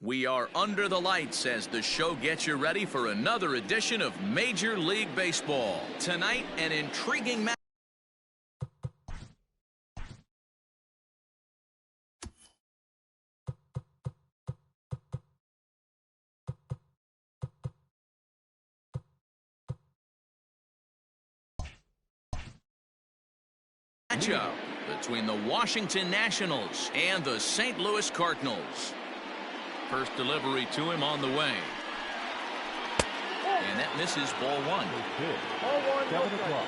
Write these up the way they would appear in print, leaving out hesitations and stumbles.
We are under the lights as the show gets you ready for another edition of Major League Baseball. Tonight, an intriguing match. Matchup between the Washington Nationals and the St. Louis Cardinals. First delivery to him on the way. And that misses ball one. Ball one, 7 o'clock.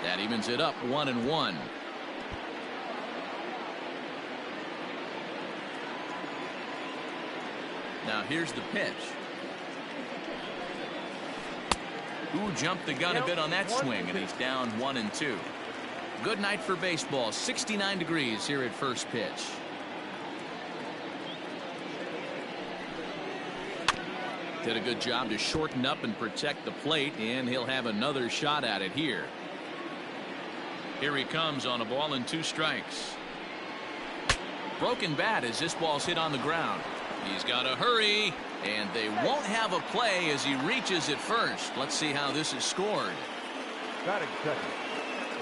That evens it up 1-1. Now here's the pitch. Who jumped the gun a bit on that swing, and he's down 1-2. Good night for baseball. 69 degrees here at first pitch. Did a good job to shorten up and protect the plate, and he'll have another shot at it here. Here he comes on a ball and 2 strikes. Broken bat as this ball's hit on the ground. He's got to hurry, and they won't have a play as he reaches at first. Let's see how this is scored. Batting second,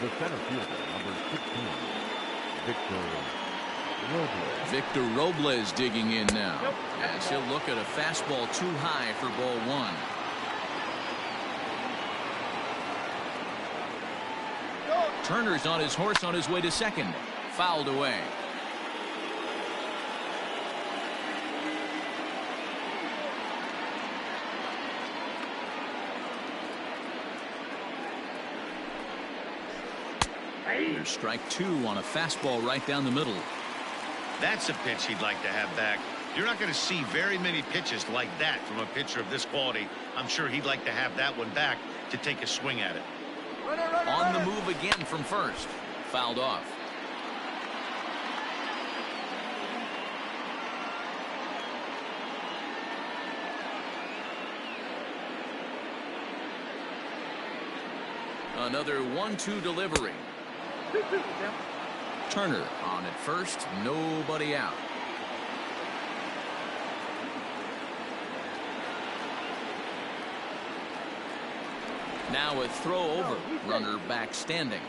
the center fielder, number 16, Victor Robles digging in now, as he'll look at a fastball too high for ball one. Turner's on his horse on his way to second. Fouled away. There's strike 2 on a fastball right down the middle. That's a pitch he'd like to have back. You're not going to see very many pitches like that from a pitcher of this quality. I'm sure he'd like to have that one back to take a swing at it. On the move again from first. Fouled off. Another 1-2 delivery. Turner on at first, nobody out. Now a throw over, runner back standing.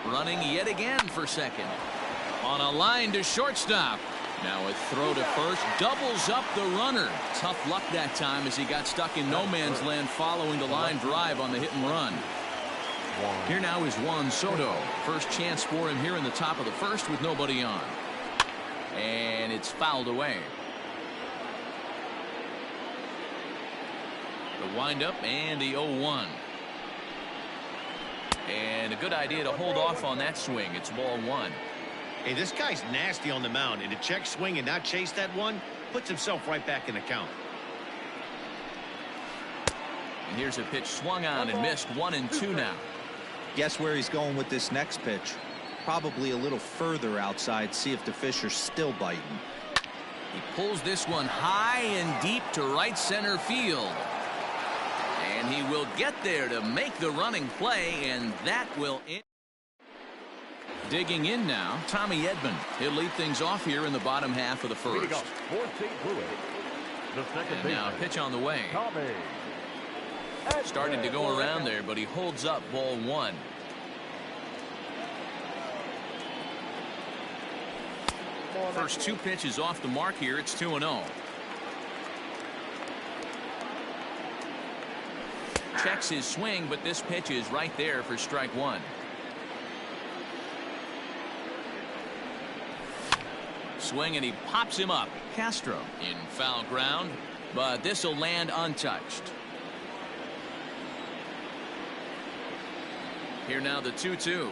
Running yet again for second. On a line to shortstop. Now a throw to first, doubles up the runner. Tough luck that time as he got stuck in no man's land following the line drive on the hit and run. Here now is Juan Soto. First chance for him here in the top of the first with nobody on. And it's fouled away. The windup and the 0-1. And a good idea to hold off on that swing. It's ball one. Hey, this guy's nasty on the mound, and to check swing and not chase that one puts himself right back in the count. And here's a pitch swung on and missed. 1-2 now. Guess where he's going with this next pitch? Probably a little further outside. See if the fish are still biting. He pulls this one high and deep to right center field. And he will get there to make the running play, and that will end. Digging in now, Tommy Edman. He'll lead things off here in the bottom half of the first. And now a pitch on the way. Starting to go around there, but he holds up ball one. First 2 pitches off the mark here. It's 2-0. Checks his swing, but this pitch is right there for strike 1. Swing, and he pops him up. Castro in foul ground, but this will land untouched. Here now the 2-2.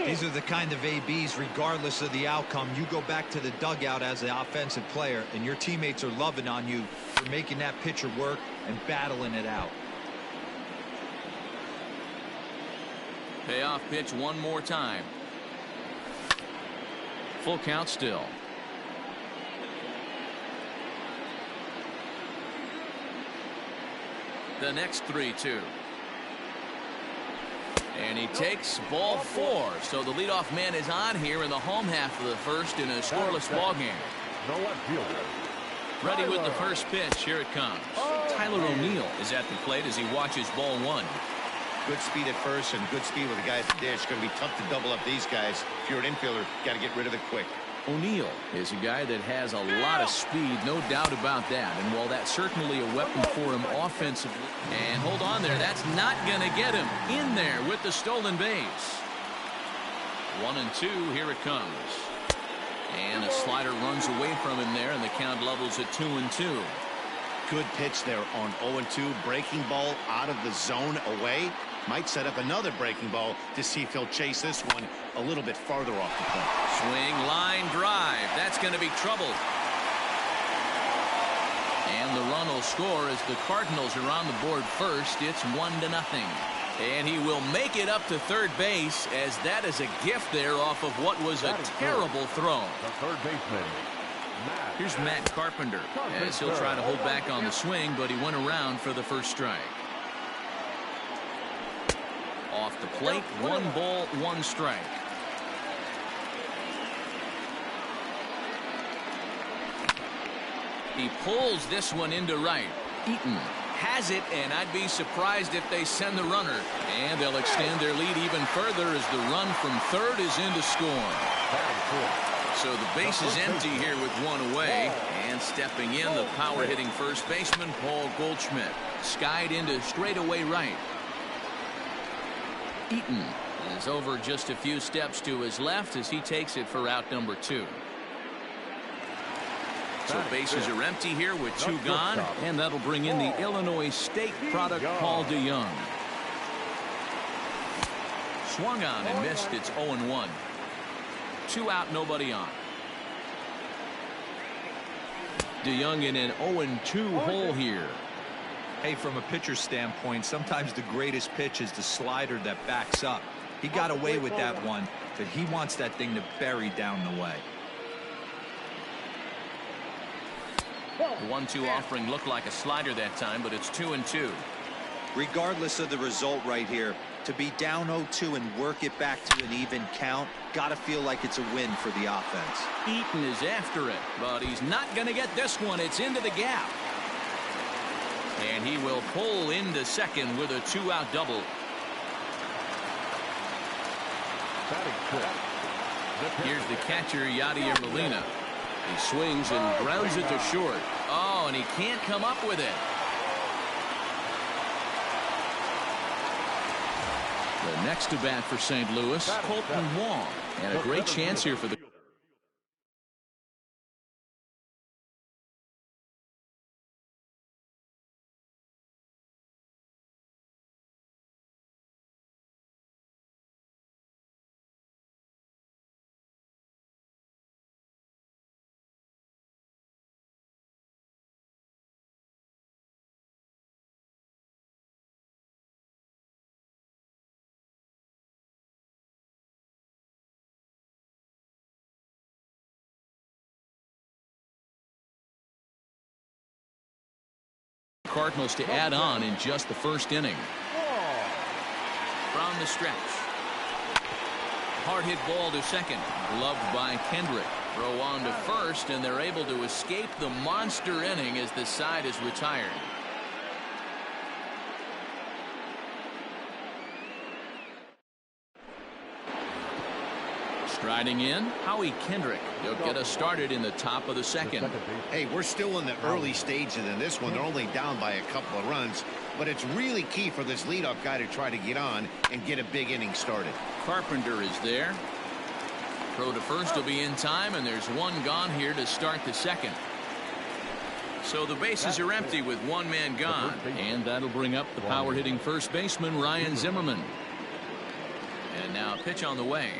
These are the kind of ABs, regardless of the outcome, you go back to the dugout as the offensive player, and your teammates are loving on you for making that pitcher work and battling it out. Payoff pitch one more time. Full count still. The next 3-2. And he takes ball 4. So the leadoff man is on here in the home half of the first in a scoreless ball game. The left fielder. Ready with the first pitch. Here it comes. Tyler O'Neill is at the plate as he watches ball 1. Good speed at first and good speed with the guys at the dish. It's going to be tough to double up these guys. If you're an infielder, got to get rid of it quick. O'Neill is a guy that has a lot of speed, no doubt about that. And while that's certainly a weapon for him offensively. And hold on there, that's not going to get him in there with the stolen base. 1-2, here it comes. And a slider runs away from him there, and the count levels at 2-2. Good pitch there on 0-2. Breaking ball out of the zone away. Might set up another breaking ball to see if he'll chase this one a little bit farther off the plate. Swing, line drive. That's going to be trouble. And the run will score as the Cardinals are on the board first. It's 1-0. And he will make it up to third base, as that is a gift there off of what was a terrible throw. The third baseman. Here's Matt Carpenter as he'll try to hold back on the swing, but he went around for the first strike. Off the plate, 1 ball, 1 strike. He pulls this one into right. Eaton has it, and I'd be surprised if they send the runner. And they'll extend their lead even further as the run from third is in to score. So the base is empty here with 1 away. And stepping in, the power-hitting first baseman, Paul Goldschmidt. Skied into straightaway right. Eaton is over just a few steps to his left as he takes it for out number 2. So bases are empty here with 2 gone, and that'll bring in the Illinois State product, Paul DeYoung. Swung on and missed. It's 0-1. 2 out, nobody on. DeYoung in an 0-2 hole here. Hey, from a pitcher's standpoint, sometimes the greatest pitch is the slider that backs up. He got away with that one, but he wants that thing to bury down the way. The 1-2 offering looked like a slider that time, but it's 2-2. Regardless of the result right here, to be down 0-2 and work it back to an even count, gotta feel like it's a win for the offense. Eaton is after it, but he's not going to get this one. It's into the gap. And he will pull into second with a 2-out double. Here's the catcher, Yadier Molina. He swings and grounds it to short. Oh, and he can't come up with it. The next to bat for St. Louis, Colton Wong. And a great chance here for the Cardinals to add on in just the first inning. From the stretch. Hard hit ball to second. Gloved by Kendrick. Throw on to first, and they're able to escape the monster inning as the side is retired. Striding in, Howie Kendrick. He'll get us started in the top of the second. Hey, we're still in the early stages in this one. They're only down by a couple of runs, but it's really key for this leadoff guy to try to get on and get a big inning started. Carpenter is there. Throw to first will be in time, and there's 1 gone here to start the second. So the bases are empty with 1 man gone, and that'll bring up the power hitting first baseman, Ryan Zimmerman. And now pitch on the way.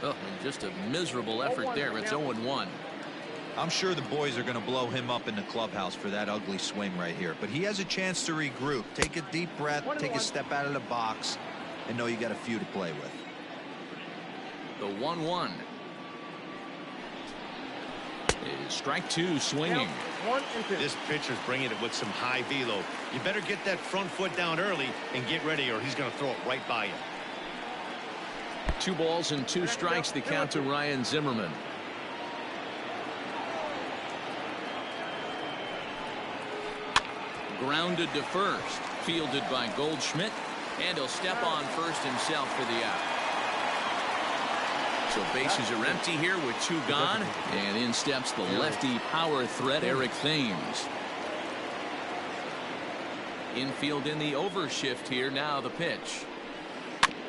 Oh, just a miserable effort there. It's 0-1. I'm sure the boys are going to blow him up in the clubhouse for that ugly swing right here. But he has a chance to regroup. Take a deep breath, take a step out of the box, and know you got a few to play with. The 1-1. Strike two swinging. This pitcher's bringing it with some high velo. You better get that front foot down early and get ready, or he's going to throw it right by you. 2 balls and 2 strikes, the count to Ryan Zimmerman. Grounded to first, fielded by Goldschmidt, and he'll step on first himself for the out. So bases are empty here with 2 gone, and in steps the lefty power threat Eric Thames. Infield in the overshift here. Now the pitch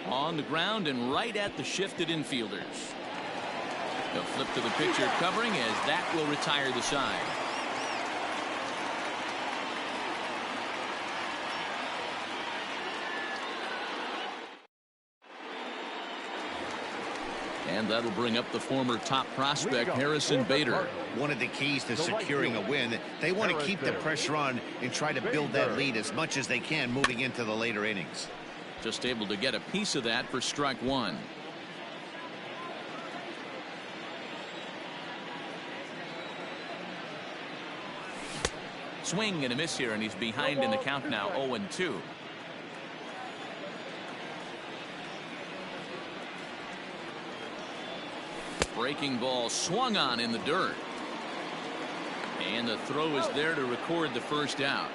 on the ground and right at the shifted infielders. They'll flip to the pitcher covering, as that will retire the side. And that'll bring up the former top prospect Harrison Bader. One of the keys to securing a win, they want to keep the pressure on and try to build that lead as much as they can moving into the later innings. Just able to get a piece of that for strike 1. Swing and a miss here, and he's behind in the count now, 0-2. Breaking ball swung on in the dirt. And the throw is there to record the first out.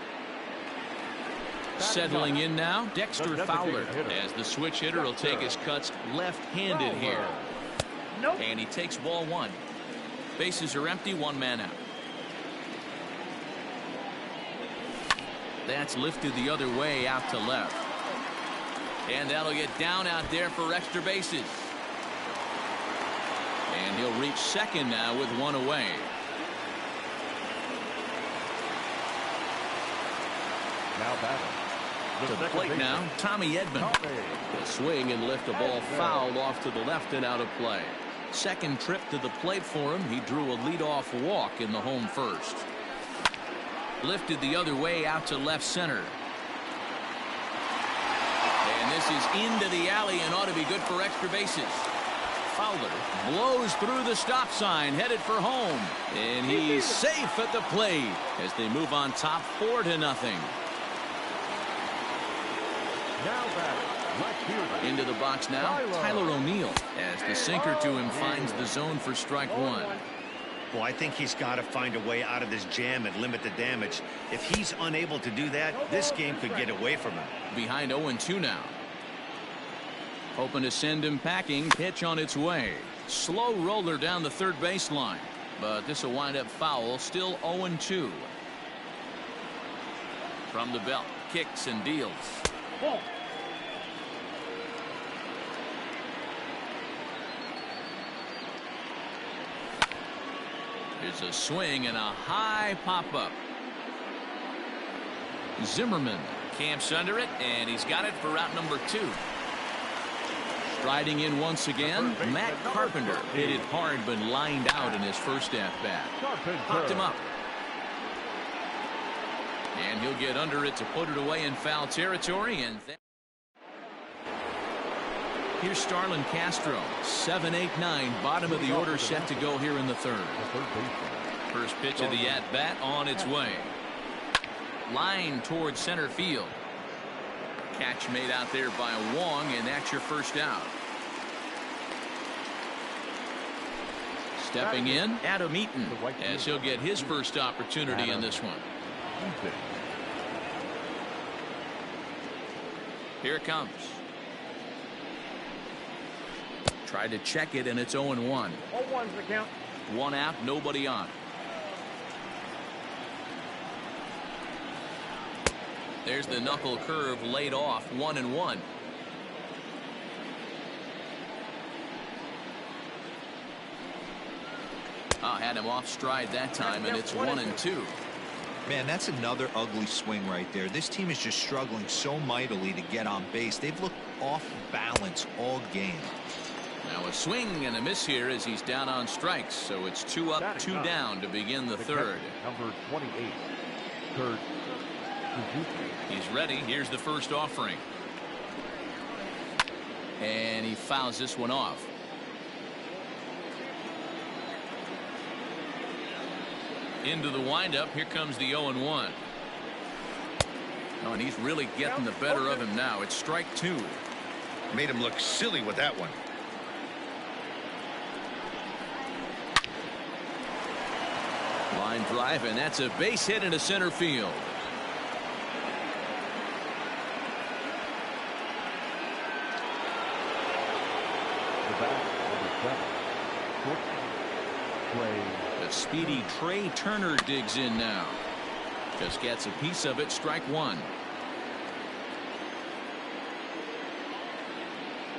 Settling in now, Dexter Fowler, as the switch hitter will take his cuts left-handed here. And he takes ball 1. Bases are empty, 1 man out. That's lifted the other way out to left. And that'll get down out there for extra bases. And he'll reach second now with 1 away. Now batting. To the plate now, Tommy Edman. The swing and lift a ball foul off to the left and out of play. Second trip to the plate for him. He drew a leadoff walk in the home first. Lifted the other way out to left center. And this is into the alley and ought to be good for extra bases. Fowler blows through the stop sign, headed for home, and he's safe at the plate as they move on top 4-0. Now batting, left fielder. Into the box now, Tyler O'Neill, as the sinker to him finds the zone for strike 1. Well, I think he's got to find a way out of this jam and limit the damage. If he's unable to do that, this game could get away from him. Behind 0-2 now. Hoping to send him packing. Pitch on its way. Slow roller down the third baseline. But this will wind up foul. Still 0-2. From the belt. Kicks and deals. There's a swing and a high pop-up. Zimmerman camps under it, and he's got it for out number 2. Striding in once again, Matt Carpenter hit it hard but lined out in his first at-bat. Popped him up. And he'll get under it to put it away in foul territory. And here's Starlin Castro. 7-8-9, bottom of the order set to go here in the third. First pitch of the at-bat on its way. Line towards center field. Catch made out there by Wong, and that's your first out. Stepping in, Adam Eaton, as he'll get his first opportunity in this one. Here it comes. Tried to check it, and it's 0-1. 0-1's the count. 1 out, nobody on. There's the knuckle curve laid off, 1-1. Had him off stride that time, and it's 1-2. Man, that's another ugly swing right there. This team is just struggling so mightily to get on base. They've looked off balance all game. Now Now a swing and a miss here as he's down on strikes. So it's 2 up, 2 down to begin the third. Number 28, Kurt Suzuki. He's ready. Here's the first offering. And he fouls this one off. Into the windup. Here comes the 0-1. Oh, and he's really getting the better of him now. It's strike 2. Made him look silly with that one. Line drive, and that's a base hit into center field. The bat, number 7, Trey. The speedy Trey Turner digs in now. Just gets a piece of it. Strike 1.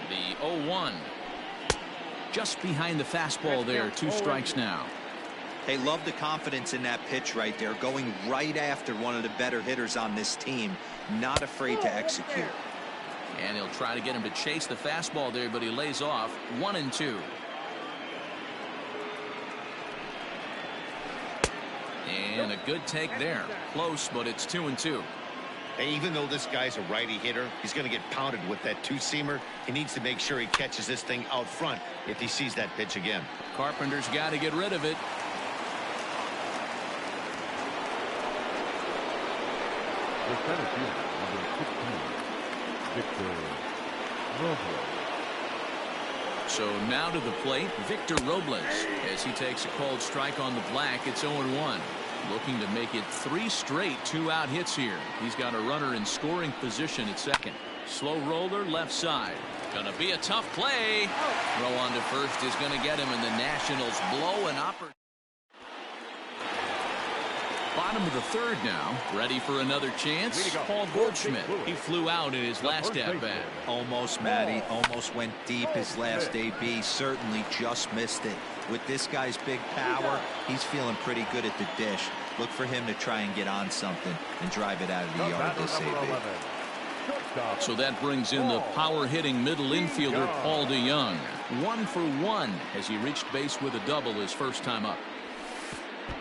The 0-1. Just behind the fastball there. 2 strikes now. Hey, love the confidence in that pitch right there. Going right after one of the better hitters on this team. Not afraid to execute. And he'll try to get him to chase the fastball there, but he lays off. 1-2. And a good take there. Close, but it's 2-2. And even though this guy's a righty hitter, he's going to get pounded with that 2-seamer. He needs to make sure he catches this thing out front if he sees that pitch again. Carpenter's got to get rid of it. The center fielder, number 16, Victor Robles. So now to the plate, Victor Robles, as he takes a called strike on the black. It's 0-1. Looking to make it 3 straight 2-out hits here. He's got a runner in scoring position at second. Slow roller left side. Gonna be a tough play. Throw on to first is gonna get him, and the Nationals blow an opportunity. Bottom of the third now. Ready for another chance. Paul Goldschmidt. He flew out in his last at-bat. Almost, Matty. Almost went deep his last AB. Certainly just missed it. With this guy's big power, he's feeling pretty good at the dish. Look for him to try and get on something and drive it out of the yard this AB. So that brings in the power-hitting middle infielder Paul DeYoung. 1 for 1 as he reached base with a double his first time up.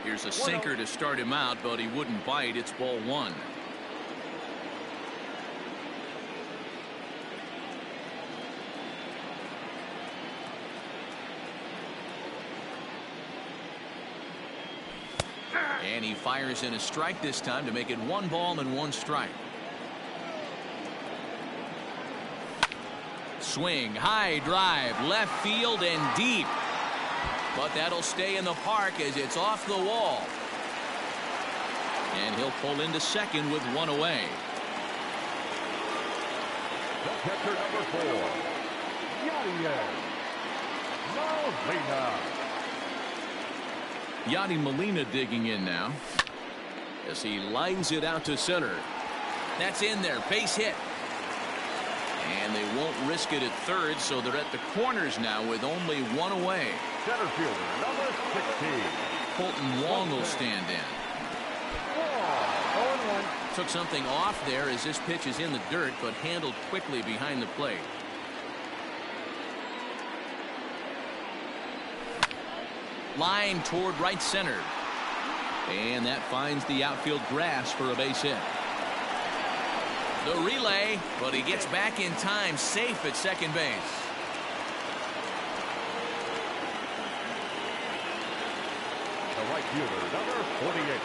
Here's a sinker to start him out, but he wouldn't bite. It's ball 1. And he fires in a strike this time to make it 1 ball and 1 strike. Swing, high drive, left field and deep. But that'll stay in the park as it's off the wall. And he'll pull into second with 1 away. The catcher, number 4, Yadi Molina digging in now as he lines it out to center. That's in there. Base hit. And they won't risk it at third, so they're at the corners now with only 1 away. Center fielder, number 16. Colton Wong will stand in. 0-1. Took something off there as this pitch is in the dirt, but handled quickly behind the plate. Line toward right center. And that finds the outfield grass for a base hit. The relay, but he gets back in time, safe at second base. The right fielder, number 48.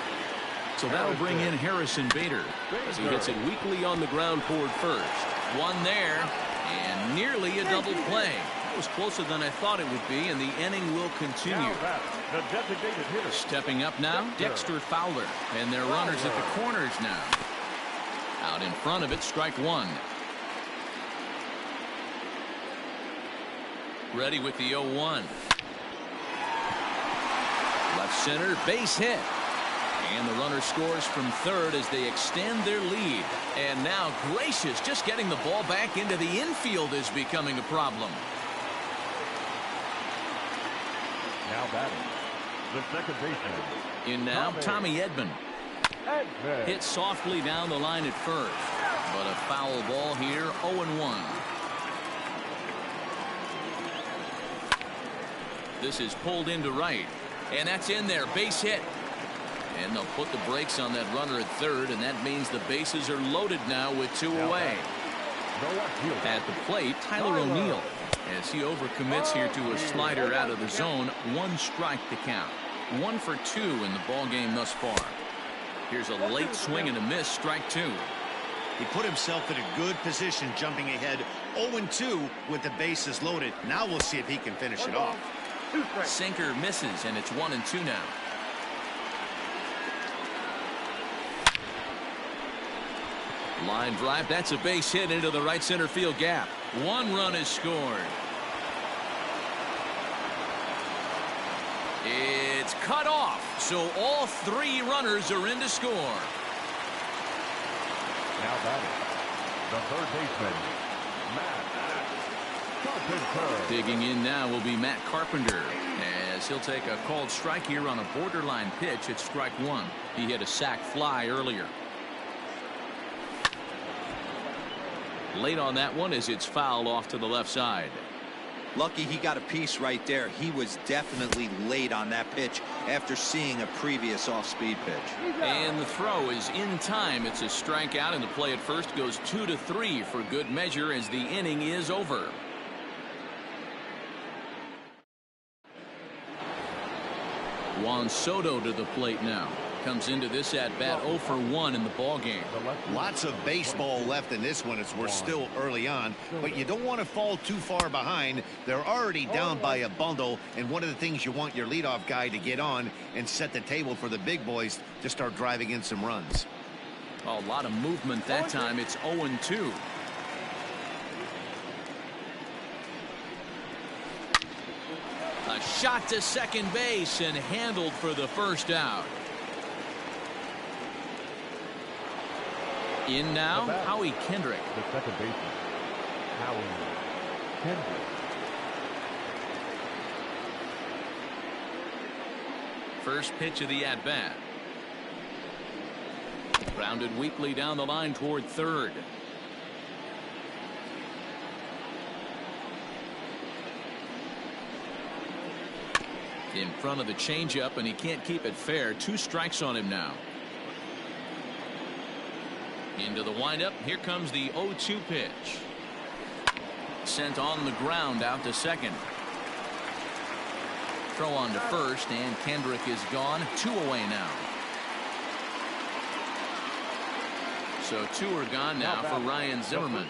So that'll bring in Harrison Bader as he hits it weakly on the ground toward first. 1 there, and nearly a double play. It was closer than I thought it would be, and the inning will continue. The designated hitter. Stepping up now, Dexter Fowler, and their runners at the corners now. Out in front of it, strike 1. Ready with the 0-1. Left center, base hit. And the runner scores from third as they extend their lead. And now Gracious just getting the ball back into the infield is becoming a problem. Now batting, the second baseman. In now, Tommy Edman. Hit softly down the line at first. But a foul ball here, 0-1. This is pulled into right. And that's in there. Base hit. And they'll put the brakes on that runner at third, and that means the bases are loaded now with 2 away. At the plate, Tyler O'Neill, as he overcommits here to a slider out of the zone. 1 strike to count. 1 for 2 in the ball game thus far. Here's a late swing and a miss, strike 2. He put himself in a good position, jumping ahead 0-2 with the bases loaded. Now we'll see if he can finish it off. Sinker misses, and it's 1-2 now. Line drive. That's a base hit into the right center field gap. 1 run is scored. It's cut off, so all 3 runners are in to score. Now batting, the third baseman, Matt Carpenter. Digging in now will be Matt Carpenter, as he'll take a called strike here on a borderline pitch at strike 1. He hit a sac fly earlier. Late on that one as it's fouled off to the left side. Lucky he got a piece right there. He was definitely late on that pitch after seeing a previous off-speed pitch. And the throw is in time. It's a strikeout, and the play at first goes 2-3 for good measure as the inning is over. Juan Soto to the plate now. Comes into this at bat 0 for 1 in the ball game. Lots of baseball left in this one as we're still early on, but you don't want to fall too far behind. They're already down by a bundle, and one of the things you want your leadoff guy to get on and set the table for the big boys to start driving in some runs. A lot of movement that time. It's 0-2. A shot to second base and handled for the first out. In now, Howie Kendrick. The second baseman, Howie Kendrick. First pitch of the at-bat. Grounded weakly down the line toward third. In front of the changeup, and he can't keep it fair. 2 strikes on him now. Into the windup. Here comes the 0-2 pitch. Sent on the ground out to second. Throw on to first, and Kendrick is gone. 2 away now. So 2 are gone now for Ryan Zimmerman.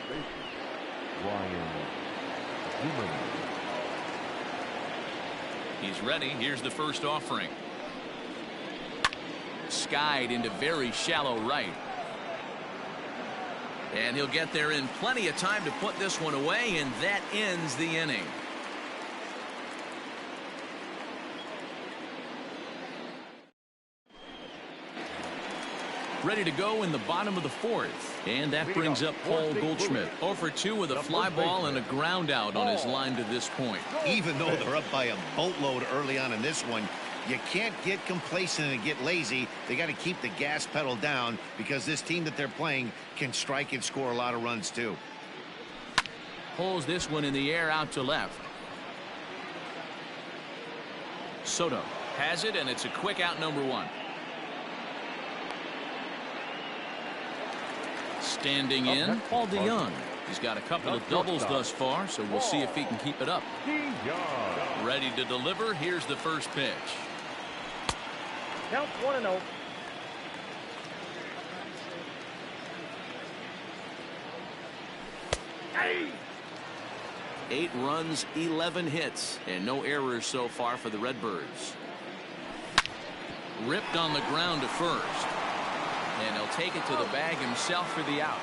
Ryan Zimmerman. He's ready. Here's the first offering. Skied into very shallow right. And he'll get there in plenty of time to put this one away, and that ends the inning. Ready to go in the bottom of the 4th. And that brings up Paul Goldschmidt. 0 for 2 with a fly ball and a ground out on his line to this point. Even though they're up by a boatload early on in this one, you can't get complacent and get lazy. They got to keep the gas pedal down because this team that they're playing can strike and score a lot of runs too. Pulls this one in the air out to left. Soto has it, and it's a quick out, number 1. Standing in, Paul DeYoung. He's got a couple of doubles thus far, so we'll see if he can keep it up. Ready to deliver. Here's the first pitch. Count 1-0. Hey! 8 runs, 11 hits, and no errors so far for the Redbirds. Ripped on the ground to first. And he'll take it to the bag himself for the out.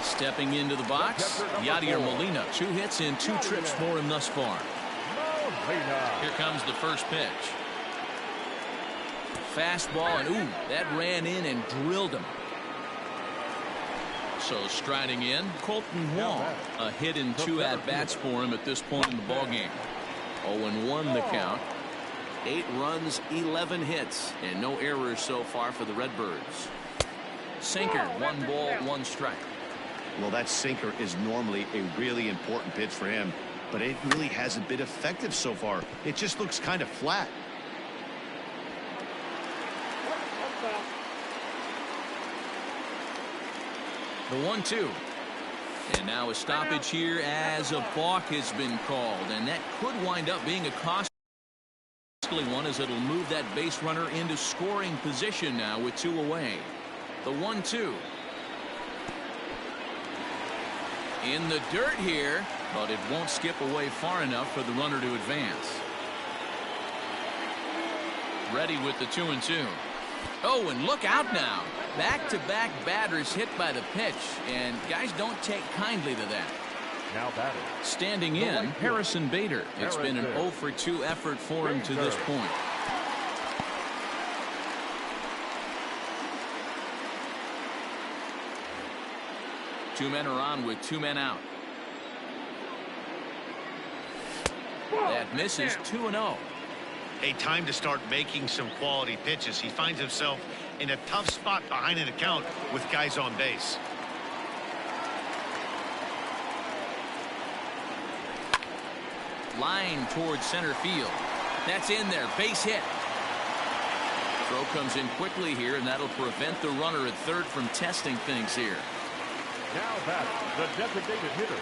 Stepping into the box, Yadier Molina. 2 hits and 2 trips for him thus far. Here comes the first pitch. Fastball, and ooh, that ran in and drilled him. So striding in, Colton Wong. A hit in 2 at-bats for him at this point in the ballgame. 0-1 the count. 8 runs, 11 hits, and no errors so far for the Redbirds. Sinker, 1 ball, 1 strike. Well, that sinker is normally a really important pitch for him. but it really hasn't been effective so far. It just looks kind of flat. The 1-2. And now a stoppage here as a balk has been called, and that could wind up being a costly one, as it'll move that base runner into scoring position now with 2 away. The 1-2. In the dirt here, but it won't skip away far enough for the runner to advance. Ready with the 2-2. Oh, and look out now. Back-to-back batters hit by the pitch, and guys don't take kindly to that. Now batting. Standing in, Harrison Bader. It's been an 0 for 2 effort for him to this point. Two men are on with 2 men out. That misses. 2-0. A time to start making some quality pitches. He finds himself in a tough spot behind an account with guys on base. Line towards center field. That's in there. Base hit. Throw comes in quickly here, and that'll prevent the runner at third from testing things here. Now batting, the designated hitter,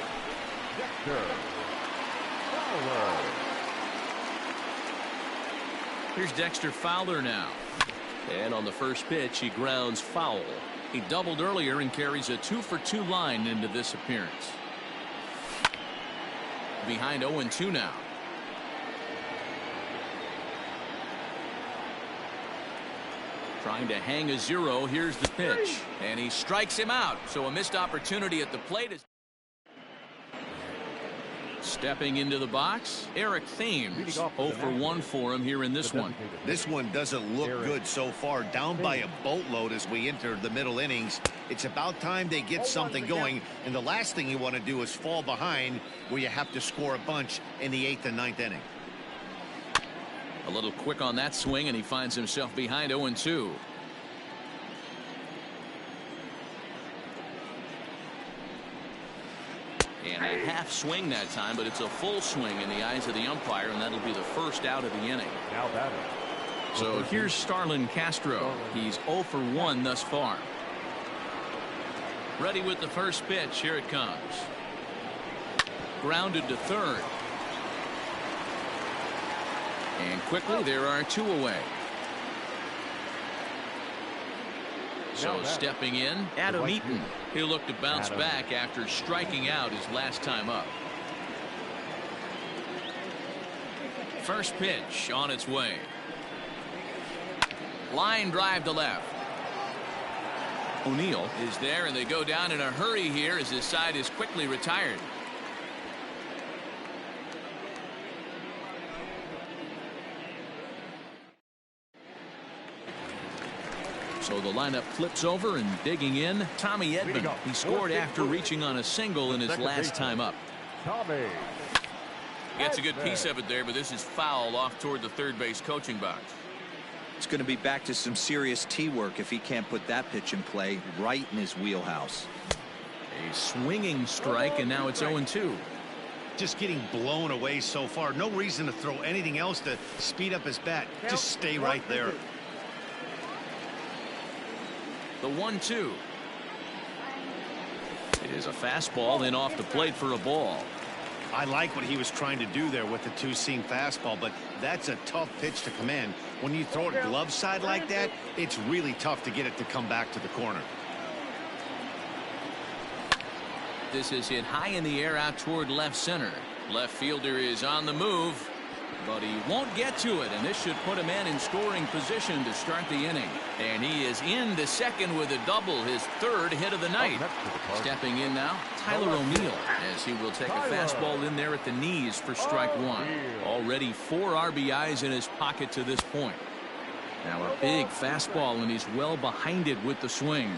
Dexter Fowler. Here's Dexter Fowler now. And on the first pitch, he grounds foul. He doubled earlier and carries a 2 for 2 line into this appearance. Behind 0-2 now. Trying to hang a 0. Here's the pitch. And he strikes him out. So a missed opportunity at the plate. Stepping into the box, Eric Thames. 0 for 1 for him here in this one. This one doesn't look good so far. Down by a boatload as we enter the middle innings. It's about time they get something going, and the last thing you want to do is fall behind where you have to score a bunch in the 8th and 9th inning. A little quick on that swing, and he finds himself behind 0-2. And a half swing that time, but it's a full swing in the eyes of the umpire, and that'll be the first out of the inning. Now batting. So here's Starlin Castro. He's 0 for 1 thus far. Ready with the first pitch. Here it comes. Grounded to third. And quickly there are 2 away. So stepping in, Adam Eaton. He'll look to bounce back after striking out his last time up. First pitch on its way. Line drive to left. O'Neill is there, and they go down in a hurry here as his side is quickly retired. So the lineup flips over, and digging in, Tommy Edman. He scored after reaching on a single in his last time up. Tommy. Gets a good piece of it there, but this is foul off toward the third base coaching box. It's going to be back to some serious tee work if he can't put that pitch in play right in his wheelhouse. A swinging strike, and now it's 0-2. Just getting blown away so far. No reason to throw anything else to speed up his bat. Just stay right there. The 1-2. It is a fastball in off the plate for a ball. I like what he was trying to do there with the 2-seam fastball, but that's a tough pitch to command. When you throw it glove side like that, it's really tough to get it to come back to the corner. This is hit high in the air out toward left center. Left fielder is on the move, but he won't get to it, and this should put a man in scoring position to start the inning. And he is into second with a double, his third hit of the night. Stepping in now, Tyler O'Neill, as he will take a fastball in there at the knees for strike 1. Already 4 RBIs in his pocket to this point. Now a big fastball, and he's well behind it with the swing.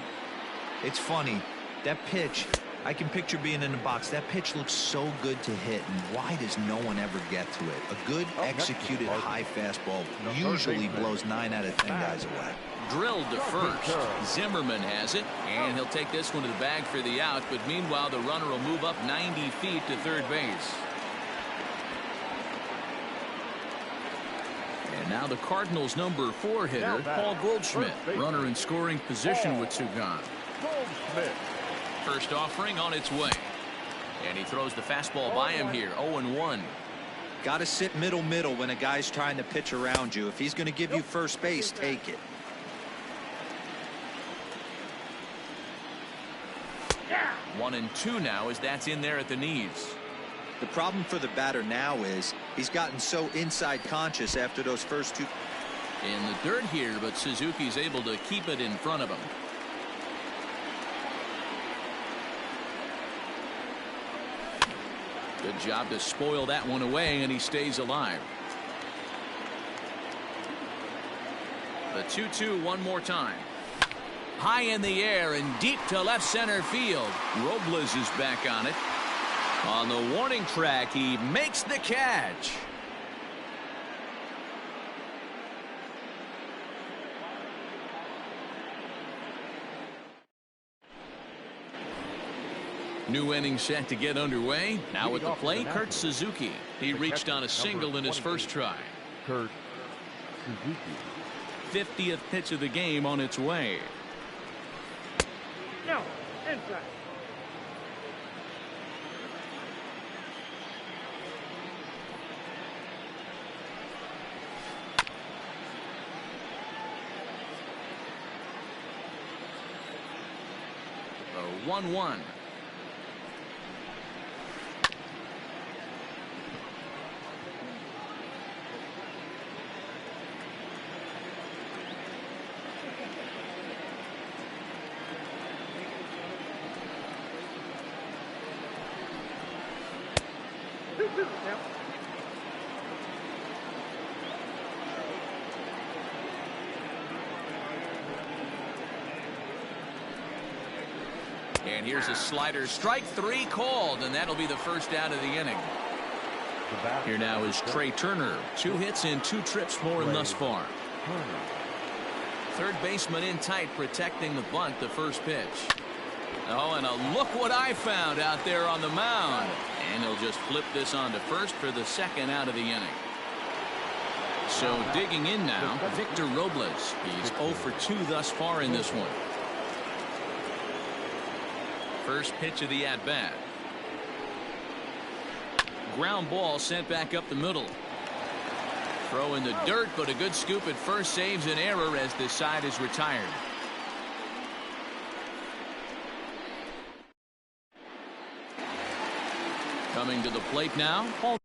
It's funny, that pitch, I can picture being in the box. That pitch looks so good to hit, and why does no one ever get to it? A good executed high fastball usually blows 9 out of 10 guys away. Drilled to first. Zimmerman has it, and he'll take this one to the bag for the out, but meanwhile the runner will move up 90 feet to third base. And now the Cardinals' number 4 hitter, Paul Goldschmidt, runner in scoring position with 2 gone. Goldschmidt. First offering on its way. And he throws the fastball by him here, 0-1. Got to sit middle when a guy's trying to pitch around you. If he's going to give you first base, take it. Yeah. 1-2 now as that's in there at the knees. The problem for the batter now is he's gotten so inside conscious after those first 2. In the dirt here, but Suzuki's able to keep it in front of him. Good job to spoil that one away, and he stays alive. The 2-2 one more time. High in the air and deep to left center field. Robles is back on it. On the warning track, he makes the catch. New inning set to get underway. Now at the plate, Kurt Suzuki. He reached on a single in his first try. Kurt Suzuki. 50th pitch of the game on its way. No, inside. The 1-1. And here's a slider. Strike 3 called, and that'll be the first out of the inning. Here now is Trey Turner. 2 hits and 2 trips for him thus far. Third baseman in tight, protecting the bunt, the first pitch. Oh, and look what I found out there on the mound. And he'll just flip this on to first for the second out of the inning. So digging in now, Victor Robles. He's 0 for 2 thus far in this one. First pitch of the at-bat. Ground ball sent back up the middle. Throw in the dirt, but a good scoop at first saves an error as this side is retired. Coming to the plate now, Paul